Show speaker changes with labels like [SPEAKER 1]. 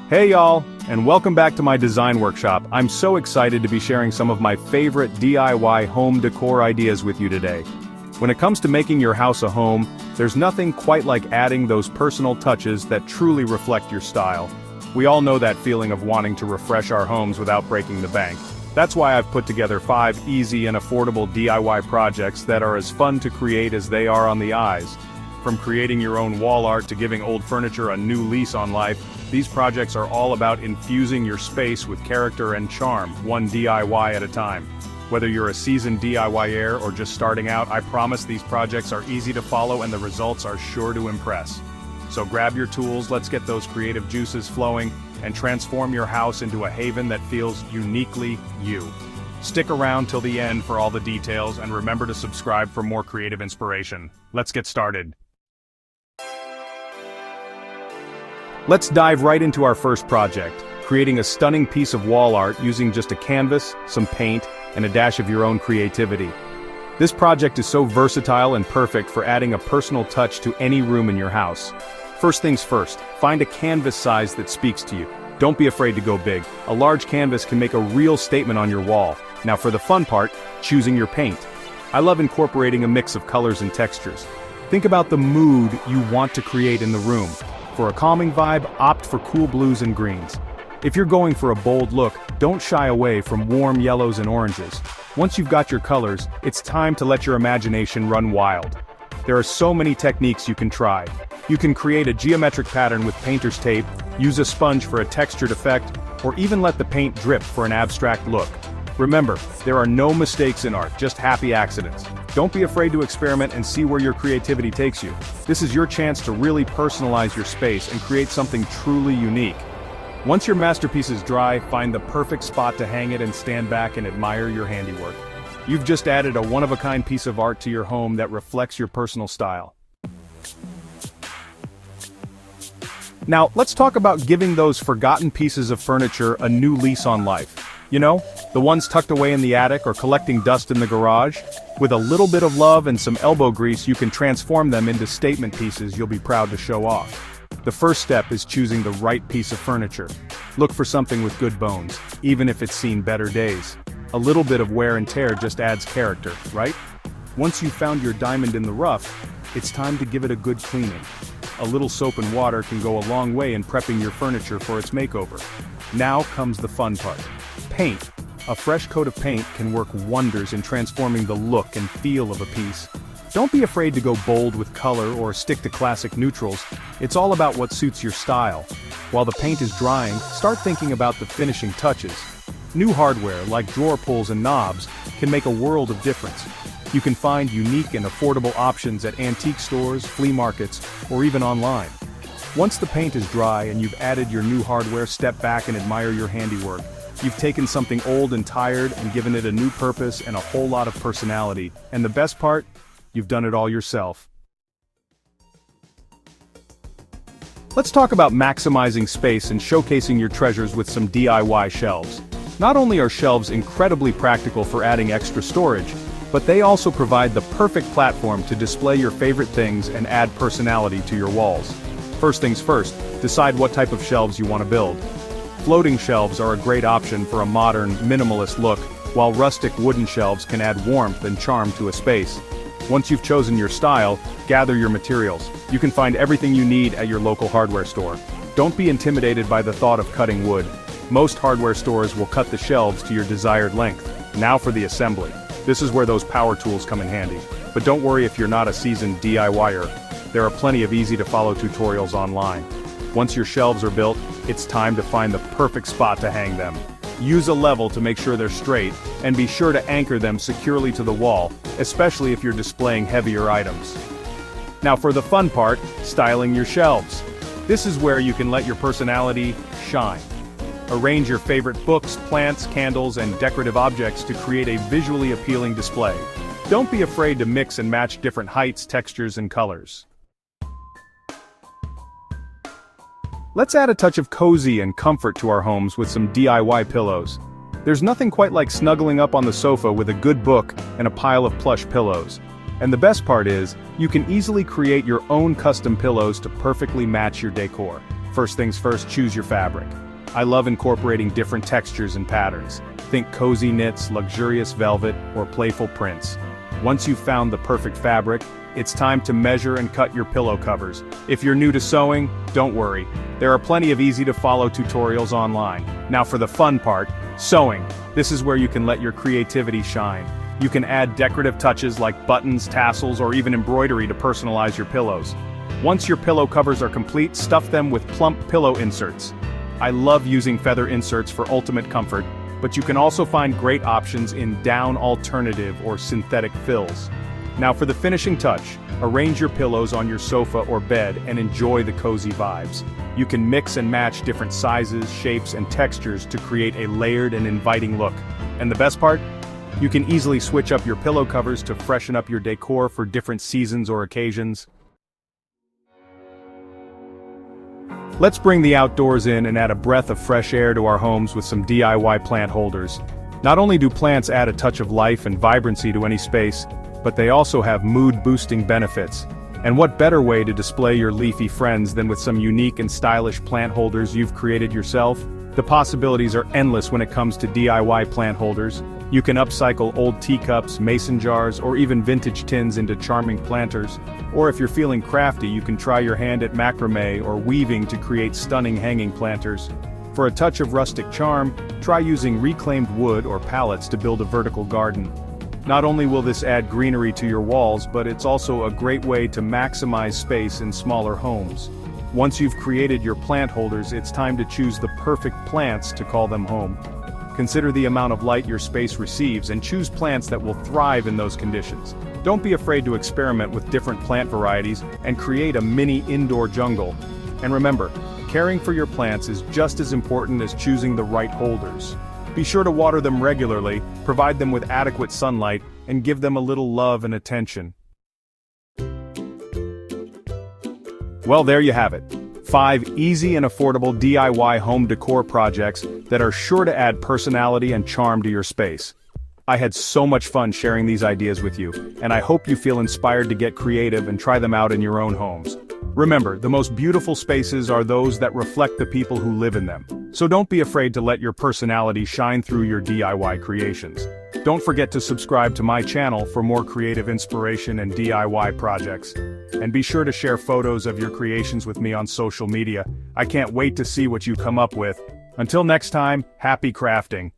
[SPEAKER 1] Hey y'all, and welcome back to my design workshop. I'm so excited to be sharing some of my favorite DIY home decor ideas with you today. When it comes to making your house a home, there's nothing quite like adding those personal touches that truly reflect your style. We all know that feeling of wanting to refresh our homes without breaking the bank. That's why I've put together 5 easy and affordable DIY projects that are as fun to create as they are on the eyes. From creating your own wall art to giving old furniture a new lease on life, these projects are all about infusing your space with character and charm, one DIY at a time. Whether you're a seasoned DIYer or just starting out, I promise these projects are easy to follow and the results are sure to impress. So grab your tools, let's get those creative juices flowing, and transform your house into a haven that feels uniquely you. Stick around till the end for all the details, and remember to subscribe for more creative inspiration. Let's get started. Let's dive right into our first project, creating a stunning piece of wall art using just a canvas, some paint, and a dash of your own creativity. This project is so versatile and perfect for adding a personal touch to any room in your house. First things first, find a canvas size that speaks to you. Don't be afraid to go big. A large canvas can make a real statement on your wall. Now for the fun part, choosing your paint. I love incorporating a mix of colors and textures. Think about the mood you want to create in the room. For a calming vibe, opt for cool blues and greens. If you're going for a bold look, don't shy away from warm yellows and oranges. Once you've got your colors, it's time to let your imagination run wild. There are so many techniques you can try. You can create a geometric pattern with painter's tape, use a sponge for a textured effect, or even let the paint drip for an abstract look. Remember, there are no mistakes in art, just happy accidents. Don't be afraid to experiment and see where your creativity takes you. This is your chance to really personalize your space and create something truly unique. Once your masterpiece is dry, find the perfect spot to hang it and stand back and admire your handiwork. You've just added a one-of-a-kind piece of art to your home that reflects your personal style. Now, let's talk about giving those forgotten pieces of furniture a new lease on life. You know, the ones tucked away in the attic or collecting dust in the garage? With a little bit of love and some elbow grease, you can transform them into statement pieces you'll be proud to show off. The first step is choosing the right piece of furniture. Look for something with good bones, even if it's seen better days. A little bit of wear and tear just adds character, right? Once you've found your diamond in the rough, it's time to give it a good cleaning. A little soap and water can go a long way in prepping your furniture for its makeover. Now comes the fun part. Paint. A fresh coat of paint can work wonders in transforming the look and feel of a piece. Don't be afraid to go bold with color or stick to classic neutrals. It's all about what suits your style. While the paint is drying, start thinking about the finishing touches. New hardware like drawer pulls and knobs can make a world of difference. You can find unique and affordable options at antique stores, flea markets, or even online. Once the paint is dry and you've added your new hardware, step back and admire your handiwork. You've taken something old and tired and given it a new purpose and a whole lot of personality. And the best part? You've done it all yourself. Let's talk about maximizing space and showcasing your treasures with some DIY shelves. Not only are shelves incredibly practical for adding extra storage, but they also provide the perfect platform to display your favorite things and add personality to your walls. First things first, decide what type of shelves you want to build. Floating shelves are a great option for a modern, minimalist look, while rustic wooden shelves can add warmth and charm to a space. Once you've chosen your style, gather your materials. You can find everything you need at your local hardware store. Don't be intimidated by the thought of cutting wood. Most hardware stores will cut the shelves to your desired length. Now for the assembly. This is where those power tools come in handy. But don't worry if you're not a seasoned DIYer. There are plenty of easy-to-follow tutorials online. Once your shelves are built, it's time to find the perfect spot to hang them. Use a level to make sure they're straight, and be sure to anchor them securely to the wall, especially if you're displaying heavier items. Now for the fun part, styling your shelves. This is where you can let your personality shine. Arrange your favorite books, plants, candles, and decorative objects to create a visually appealing display. Don't be afraid to mix and match different heights, textures, and colors. Let's add a touch of cozy and comfort to our homes with some DIY pillows. There's nothing quite like snuggling up on the sofa with a good book and a pile of plush pillows. And the best part is, you can easily create your own custom pillows to perfectly match your decor. First things first, choose your fabric. I love incorporating different textures and patterns. Think cozy knits, luxurious velvet, or playful prints. Once you've found the perfect fabric, it's time to measure and cut your pillow covers. If you're new to sewing, don't worry. There are plenty of easy-to-follow tutorials online. Now for the fun part, sewing. This is where you can let your creativity shine. You can add decorative touches like buttons, tassels, or even embroidery to personalize your pillows. Once your pillow covers are complete, stuff them with plump pillow inserts. I love using feather inserts for ultimate comfort, but you can also find great options in down alternative or synthetic fills. Now for the finishing touch, arrange your pillows on your sofa or bed and enjoy the cozy vibes. You can mix and match different sizes, shapes, and textures to create a layered and inviting look. And the best part? You can easily switch up your pillow covers to freshen up your decor for different seasons or occasions. Let's bring the outdoors in and add a breath of fresh air to our homes with some DIY plant holders. Not only do plants add a touch of life and vibrancy to any space, but they also have mood-boosting benefits. And what better way to display your leafy friends than with some unique and stylish plant holders you've created yourself? The possibilities are endless when it comes to DIY plant holders. You can upcycle old teacups, mason jars, or even vintage tins into charming planters. Or if you're feeling crafty, you can try your hand at macrame or weaving to create stunning hanging planters. For a touch of rustic charm, try using reclaimed wood or pallets to build a vertical garden. Not only will this add greenery to your walls, but it's also a great way to maximize space in smaller homes. Once you've created your plant holders, it's time to choose the perfect plants to call them home. Consider the amount of light your space receives and choose plants that will thrive in those conditions. Don't be afraid to experiment with different plant varieties and create a mini indoor jungle. And remember, caring for your plants is just as important as choosing the right holders. Be sure to water them regularly, provide them with adequate sunlight, and give them a little love and attention. Well, there you have it. 5 easy and affordable DIY home decor projects that are sure to add personality and charm to your space. I had so much fun sharing these ideas with you, and I hope you feel inspired to get creative and try them out in your own homes. Remember, the most beautiful spaces are those that reflect the people who live in them. So don't be afraid to let your personality shine through your DIY creations. Don't forget to subscribe to my channel for more creative inspiration and DIY projects. And be sure to share photos of your creations with me on social media. I can't wait to see what you come up with. Until next time, happy crafting.